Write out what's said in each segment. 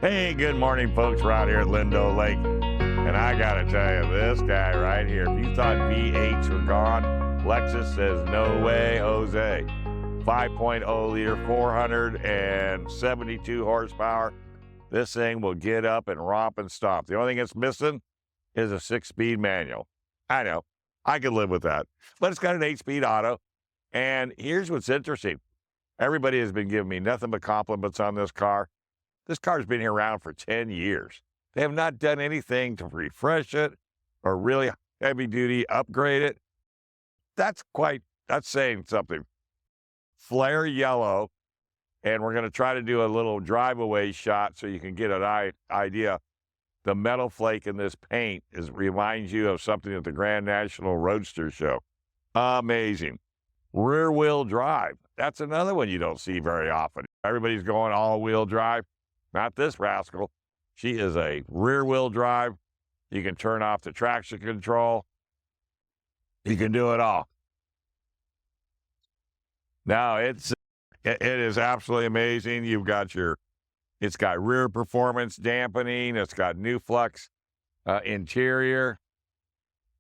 Hey, good morning, folks. We're out here at Lindo Lake. And I got to tell you, this guy right here, if you thought V8s were gone, Lexus says, no way, Jose. 5.0 liter, 472 horsepower. This thing will get up and romp and stomp. The only thing it's missing is a 6-speed manual. I know. I could live with that. But it's got an 8-speed auto. And here's what's interesting. Everybody has been giving me nothing but compliments on this car. This car's been here around for 10 years. They have not done anything to refresh it or really heavy-duty upgrade it. That's saying something. Flare yellow, and we're going to try to do a little drive-away shot so you can get an idea. The metal flake in this paint reminds you of something at the Grand National Roadster Show. Amazing. Rear-wheel drive. That's another one you don't see very often. Everybody's going all-wheel drive. Not this rascal. She is a rear-wheel drive. You can turn off the traction control. You can do it all. Now, it is absolutely amazing. It's got rear performance dampening. It's got new flux interior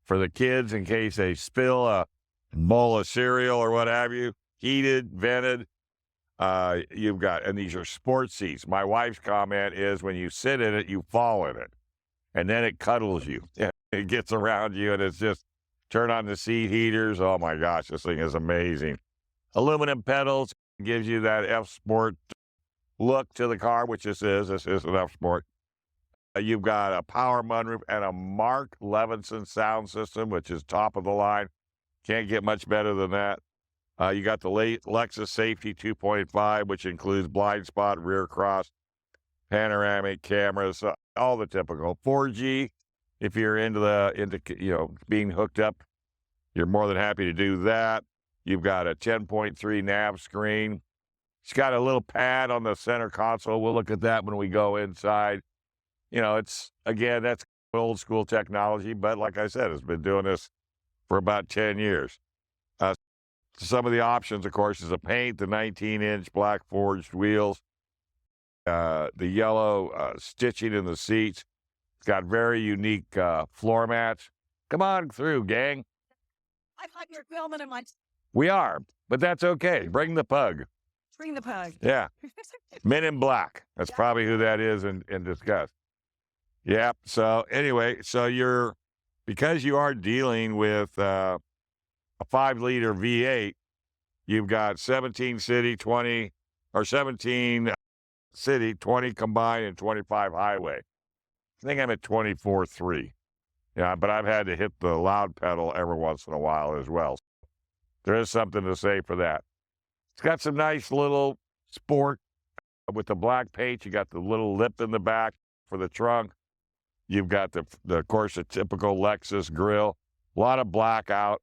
for the kids in case they spill a bowl of cereal or what have you. Heated, vented. And these are sports seats. My wife's comment is when you sit in it, you fall in it. And then it cuddles you. It gets around you, and it's just turn on the seat heaters. Oh, my gosh, this thing is amazing. Aluminum pedals gives you that F-Sport look to the car, which this is. This is an F-Sport. You've got a power mudroof and a Mark Levinson sound system, which is top of the line. Can't get much better than that. You got the Lexus Safety 2.5, which includes blind spot, rear cross, panoramic cameras, all the typical. 4G, if you're into being hooked up, you're more than happy to do that. You've got a 10.3 nav screen. It's got a little pad on the center console. We'll look at that when we go inside. That's old school technology, but like I said, it's been doing this for about 10 years. Some of the options, of course, is the paint, the 19-inch black forged wheels, the yellow stitching in the seats. It's got very unique floor mats. Come on through, gang. I thought you were filming in my... We are, but that's okay. Bring the pug. Bring the pug. Yeah. Men in Black. That's probably who that is in disgust. Yeah. So anyway, because you are dealing with a 5-liter V8, you've got 17 city, 20 combined, and 25 highway. I think I'm at 24.3. Yeah, but I've had to hit the loud pedal every once in a while as well. There is something to say for that. It's got some nice little sport with the black paint. You got the little lip in the back for the trunk. You've got of course, the typical Lexus grille. A lot of blackout,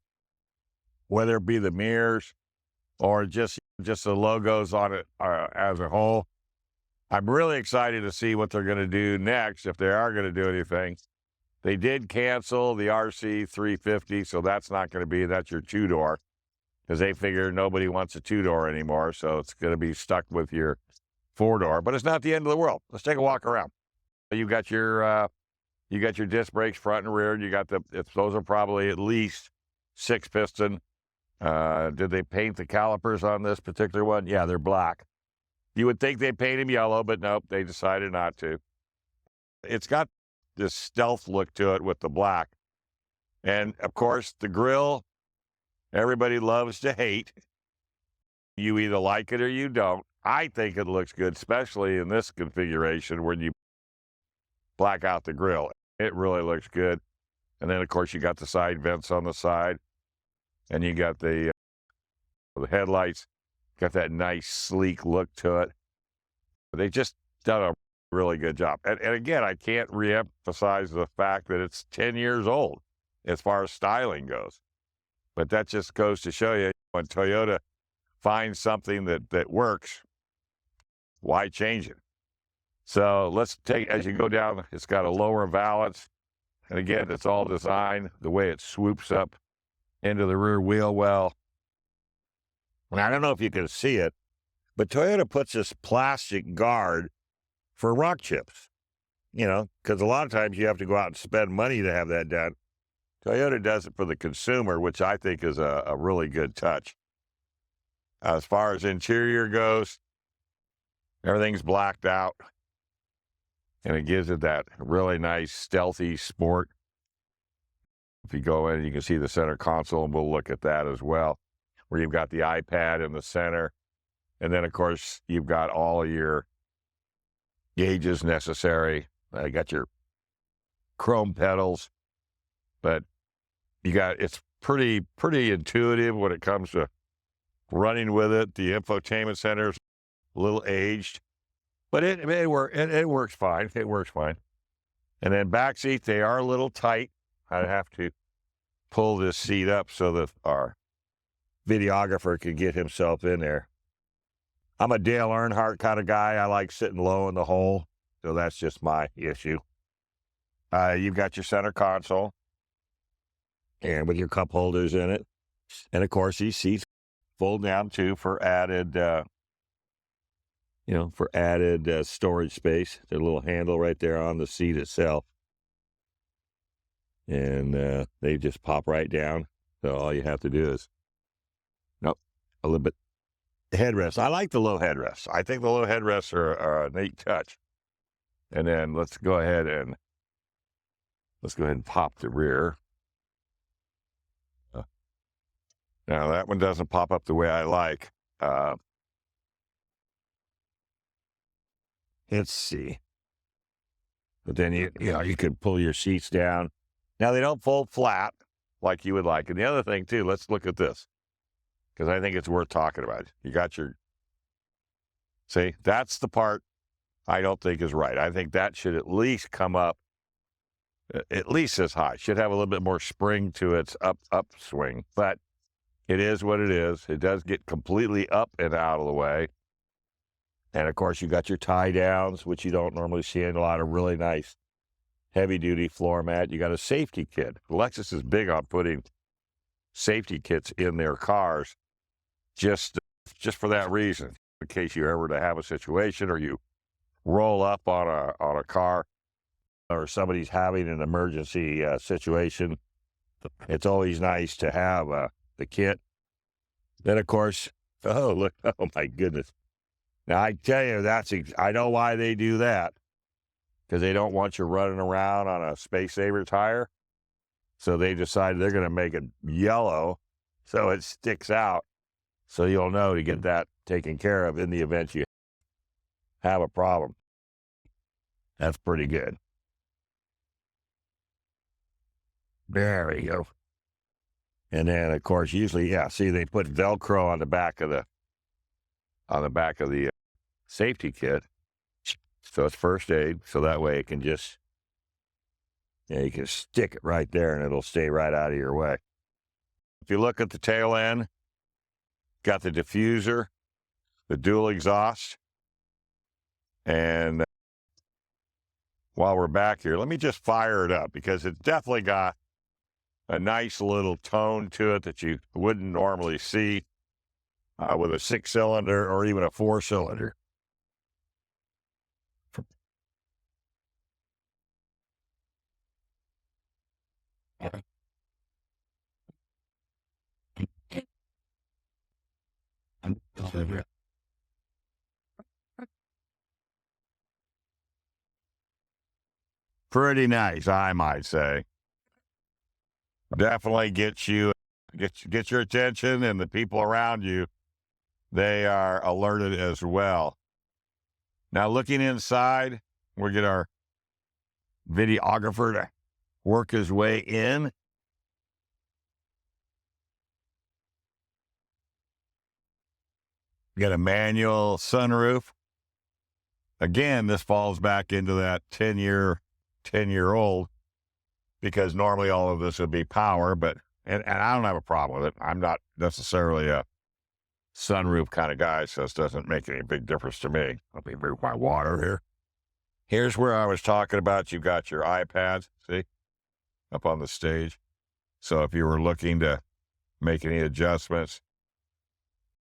whether it be the mirrors or just the logos on it as a whole. I'm really excited to see what they're going to do next, if they are going to do anything. They did cancel the RC 350, so that's not going to be, that's your 2-door, because they figure nobody wants a 2-door anymore, so it's going to be stuck with your 4-door. But it's not the end of the world. Let's take a walk around. You got your disc brakes front and rear. You got those are probably at least 6-piston. Did they paint the calipers on this particular one? Yeah, they're black. You would think they paint them yellow, but nope, they decided not to. It's got this stealth look to it with the black. And, of course, the grille, everybody loves to hate. You either like it or you don't. I think it looks good, especially in this configuration when you black out the grille. It really looks good. And then, of course, you got the side vents on the side. And you got the headlights, got that nice, sleek look to it. They just done a really good job. And again, I can't reemphasize the fact that it's 10 years old as far as styling goes. But that just goes to show you, when Toyota finds something that works, why change it? So let's take, as you go down, it's got a lower valance. And again, it's all designed the way it swoops up into the rear wheel well. And I don't know if you can see it, but Toyota puts this plastic guard for rock chips, because a lot of times you have to go out and spend money to have that done. Toyota does it for the consumer, which I think is a really good touch. As far as interior goes, everything's blacked out, and it gives it that really nice, stealthy sport. If you go in, you can see the center console, and we'll look at that as well, where you've got the iPad in the center. And then, of course, you've got all of your gauges necessary. You got your chrome pedals, but it's pretty intuitive when it comes to running with it. The infotainment center's a little aged, but it works fine. It works fine. And then back seats, they are a little tight. I'd have to pull this seat up so that our videographer can get himself in there. I'm a Dale Earnhardt kind of guy. I like sitting low in the hole, so that's just my issue. You've got your center console, and with your cup holders in it. And, of course, these seats fold down, too, for added, storage space. There's a little handle right there on the seat itself. And they just pop right down. So all you have to do is, a little bit. Headrests. I like the low headrests. I think the low headrests are a neat touch. And then let's go ahead and pop the rear. Now that one doesn't pop up the way I like. Let's see. But then you could pull your seats down. Now they don't fold flat like you would like. And the other thing too, let's look at this, because I think it's worth talking about. You got see, that's the part I don't think is right. I think that should at least come up at least as high. Should have a little bit more spring to its upswing. But it is what it is. It does get completely up and out of the way. And, of course, you got your tie downs, which you don't normally see in a lot of really nice heavy-duty floor mat. You got a safety kit. Lexus is big on putting safety kits in their cars just for that reason, in case you ever to have a situation or you roll up on a car or somebody's having an emergency situation. It's always nice to have the kit. Then, of course, oh my goodness. Now, I tell you, I know why they do that, because they don't want you running around on a Space Saver tire. So they decided they're going to make it yellow so it sticks out, so you'll know to get that taken care of in the event you have a problem. That's pretty good. There we go. And then, of course, usually, see, they put Velcro on the back of the safety kit. So it's first aid, so that way it can just, you can stick it right there and it'll stay right out of your way. If you look at the tail end, got the diffuser, the dual exhaust, and while we're back here, let me just fire it up, because it's definitely got a nice little tone to it that you wouldn't normally see with a 6-cylinder or even a 4-cylinder. Pretty nice, I might say. Definitely get your attention, and the people around you, they are alerted as well. Now, looking inside, we'll get our videographer to work his way in. Got a manual sunroof. Again, this falls back into that 10-year-old, because normally all of this would be power, and I don't have a problem with it. I'm not necessarily a sunroof kind of guy, so this doesn't make any big difference to me. Let me move my water here. Here's where I was talking about. You've got your iPads, see, up on the stage. So if you were looking to make any adjustments,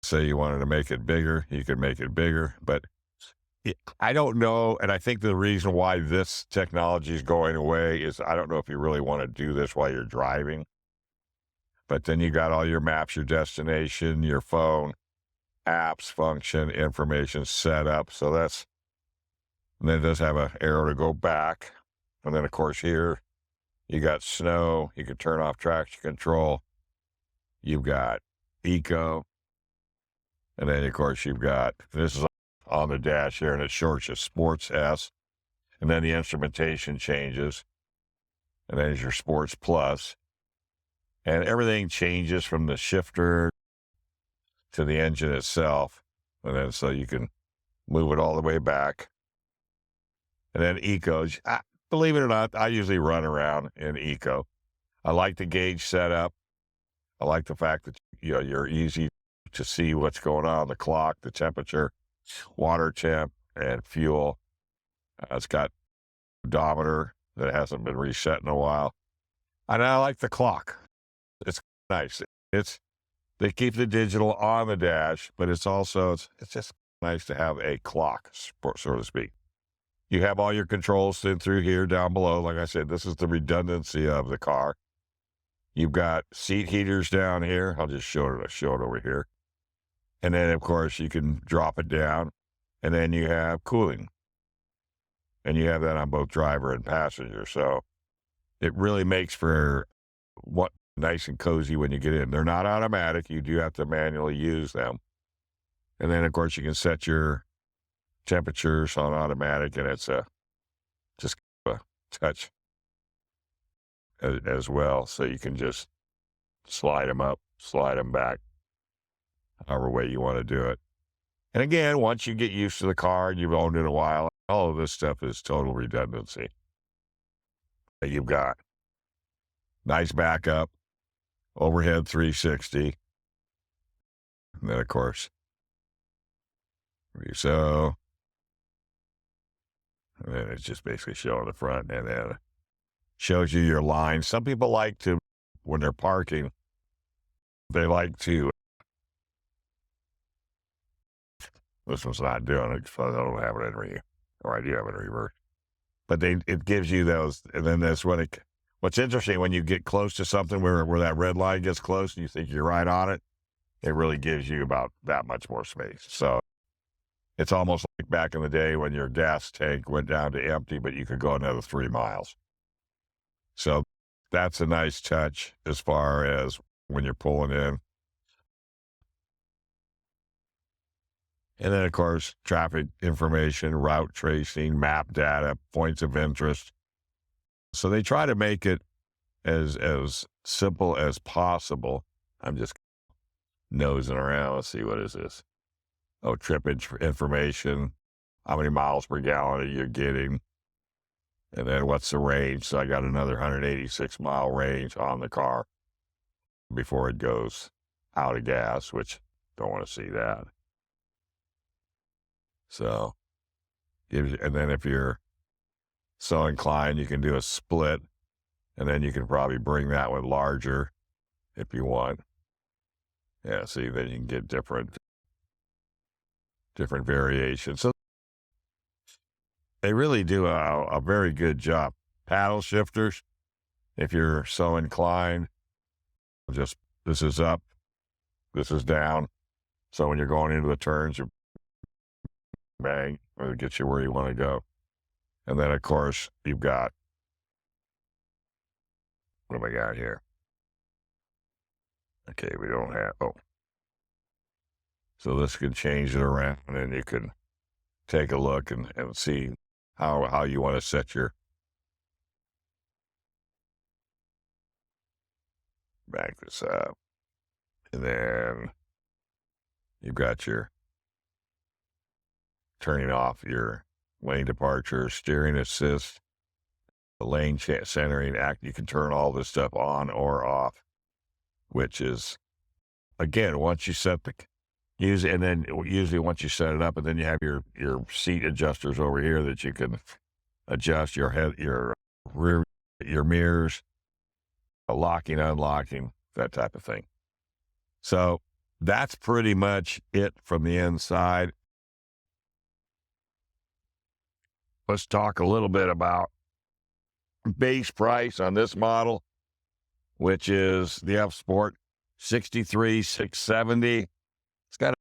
say you wanted to make it bigger, you could make it bigger. But I don't know, and I think the reason why this technology is going away is I don't know if you really want to do this while you're driving, but then you got all your maps, your destination, your phone, apps, function, information set up. So that's, and then it does have an arrow to go back. And then, of course, here you got snow. You can turn off traction control. You've got eco. And then, of course, you've got, this is on the dash here, and it shorts to Sports S. And then the instrumentation changes. And then there's your Sports Plus. And everything changes from the shifter to the engine itself. And then so you can move it all the way back. And then eco, believe it or not, I usually run around in eco. I like the gauge setup. I like the fact that you're easy to see what's going on the clock, the temperature, water temp, and fuel. It's got odometer that hasn't been reset in a while. And I like the clock. It's nice. They keep the digital on the dash, but it's just nice to have a clock, so to speak. You have all your controls through here down below. Like I said, this is the redundancy of the car. You've got seat heaters down here. I'll just show it over here. And then, of course, you can drop it down. And then you have cooling. And you have that on both driver and passenger. So it really makes for what nice and cozy when you get in. They're not automatic. You do have to manually use them. And then, of course, you can set your temperatures on automatic, and it's just a touch as well. So you can just slide them up, slide them back, however way you want to do it. And again, once you get used to the car and you've owned it a while, all of this stuff is total redundancy. You've got nice backup, overhead 360, and then, of course, so, and then it's just basically showing the front, and then shows you your lines. Some people like to, when they're parking, they like to, this one's not doing it, so I don't have it in reverse, or I do have it in reverse. But it gives you those, and then that's when what's interesting, when you get close to something where that red line gets close and you think you're right on it, it really gives you about that much more space. So it's almost like back in the day when your gas tank went down to empty, but you could go another 3 miles. So that's a nice touch as far as when you're pulling in. And then, of course, traffic information, route tracing, map data, points of interest. So they try to make it as simple as possible. I'm just nosing around. Let's see, what is this? Oh, trip information, how many miles per gallon you're getting, and then what's the range. So I got another 186-mile range on the car before it goes out of gas, which don't want to see that. So, and then if you're so inclined, you can do a split, and then you can probably bring that one larger if you want. Yeah, see, then you can get different variations. So they really do a very good job. Paddle shifters, if you're so inclined, just this is up, this is down. So when you're going into the turns, you bang, or it gets you where you want to go. And then, of course, you've got, what have I got here? Okay, we don't have, so this can change it around, and you can take a look and see how you want to set your, back this up. And then you've got your turning off your lane departure, steering assist, the lane centering act. You can turn all this stuff on or off, which is, again, once you set the, and then usually once you set it up, and then you have your seat adjusters over here that you can adjust your head, your rear, your mirrors, locking, unlocking, that type of thing. So that's pretty much it from the inside. let's talk a little bit about base price on this model, which is the F Sport, $63,670. It's got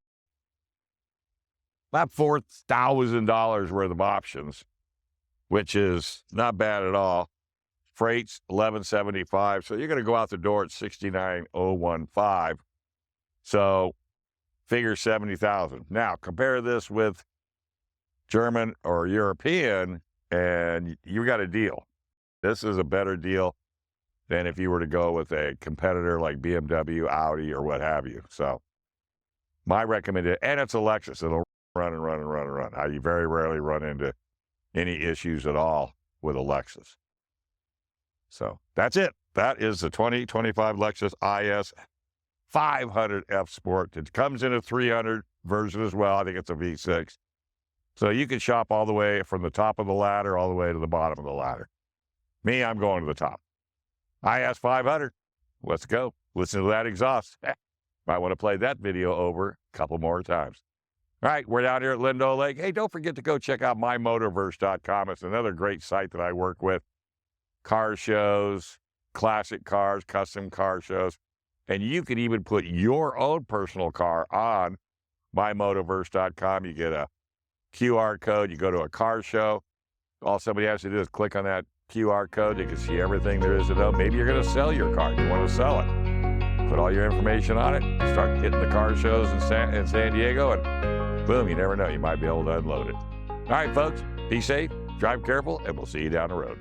about $4,000 worth of options, which is not bad at all. Freight's $1,175, so you're going to go out the door at $69,015. So figure $70,000. Now compare this with German or European, and you got a deal. This is a better deal than if you were to go with a competitor like BMW, Audi, or what have you. So my recommendation, and it's a Lexus. It'll run and run and run and run. You very rarely run into any issues at all with a Lexus. So that's it. That is the 2025 Lexus IS 500 F Sport. It comes in a 300 version as well. I think it's a V6. So you can shop all the way from the top of the ladder all the way to the bottom of the ladder. Me, I'm going to the top. IS 500. Let's go. Listen to that exhaust. Might want to play that video over a couple more times. All right, we're down here at Lindo Lake. Hey, don't forget to go check out mymotorverse.com. It's another great site that I work with. Car shows, classic cars, custom car shows. And you can even put your own personal car on mymotorverse.com. You get a QR code. You go to a car show. All somebody has to do is click on that QR code. They can see everything there is to know. Maybe you're going to sell your car. You want to sell it. Put all your information on it. Start hitting the car shows in San Diego, and boom, you never know. You might be able to unload it. All right, folks, be safe, drive careful, and we'll see you down the road.